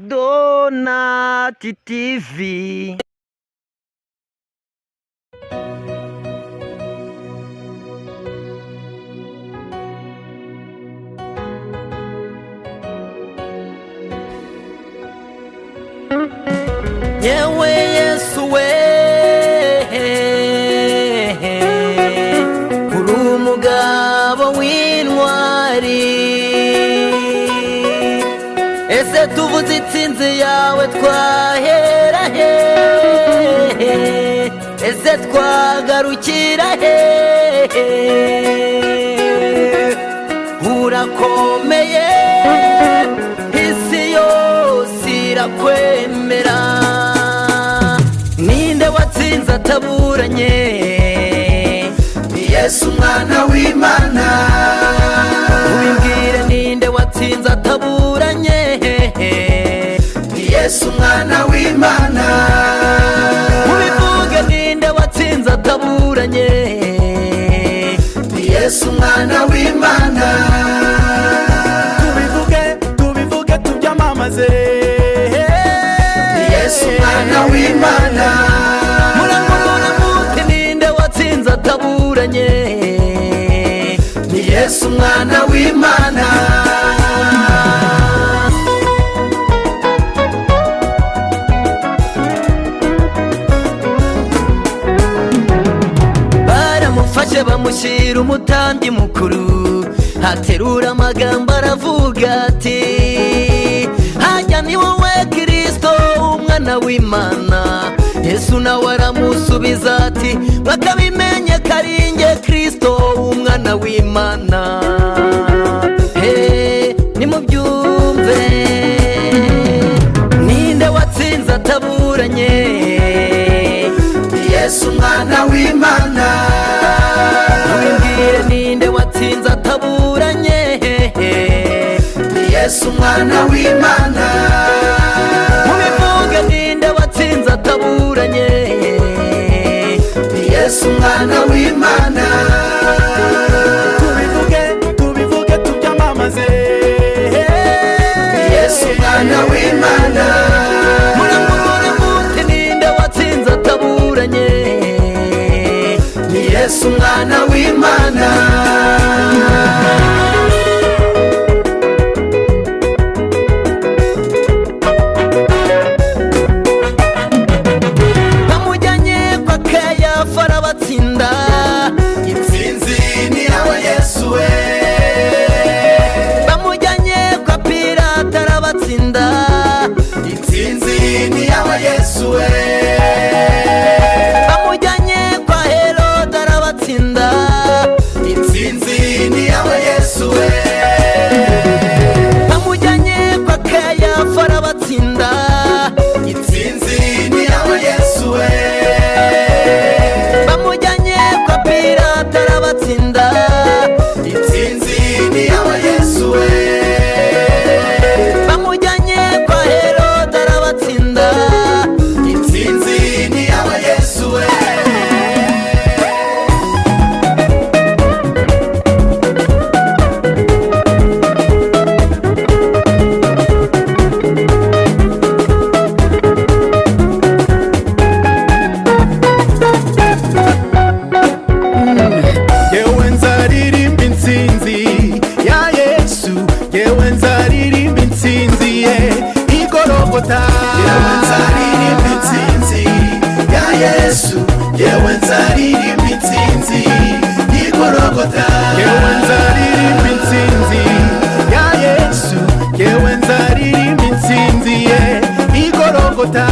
Donati TV. Yewe Yesu we, uri umugabo w'intwari. Ese tuvuze itsinzi yawe twahera he? Ese twagarukira he? Urakomeye, isi yose irakwemera. Ninde watsinze ataburanye? Ni Yesu umwana w'Imana. Ubimbwire, ninde watsinze ataburanye? Ni Yesu umwana w'Imana. Ubivuge, ninde watsinze ataburanye? Ni Yesu umwana w'Imana. Tubivuge tubyamamaze. Ni Yesu umwana w'Imana. Murangurura muti, ninde watsinze ataburanye? Ni Yesu umwana w'Imana. Baramufashe bamushyira umutambyi mukuru, aterura amagambo aravuga ati, hajya ni wowe Kristo umwana w'Imana. Yesu nawe aramusubiza ati, bakabimenye ko ari njye Kristo umwana w'Imana. Nimubyumve, ninde watsinze ataburanye? Ni Yesu umwana w'Imana. Ubimbwire, ninde watsinze ataburanye? Ni Yesu umwana w'Imana. Mubivuge, ninde watsinze ataburanye? Ni Yesu umwana w'Imana. Tubivuge tubyamamaze. Ni Yesu umwana w'Imana. Murangurure muti, ninde watsinze ataburanye? Ni Yesu umwana w'Imana. Bamujyanye kwa Kayafa arabatsinda. Intsinzi ni yawe Yesu we. Bamujyanye kwa Pilato arabatsinda. Intsinzi ni yawe Yesu we. Bamujyanye kwa Herode arabatsinda. Intsinzi ni yawe Yesu we. Bamujyanye kwa Kayafa arabatsinda. Intsinzi ni yawe Yesu we. Bamujyanye kwa Pilato arabatsinda. Intsinzi ni yawe Yesu we. Bamujyanye kwa Herode arabatsinda. Intsinzi ni yawe Yesu we. Yewe nzaririmba intsinzi ya Yesu. Yewe nzaririmba intsinzi ye igorogota. Yewe nzaririmba intsinzi ya Yesu. Yewe nzaririmba intsinzi y'igorogota. Yewe nzaririmba intsinzi ya Yesu. Yewe nzaririmba intsinzi ye igorogota.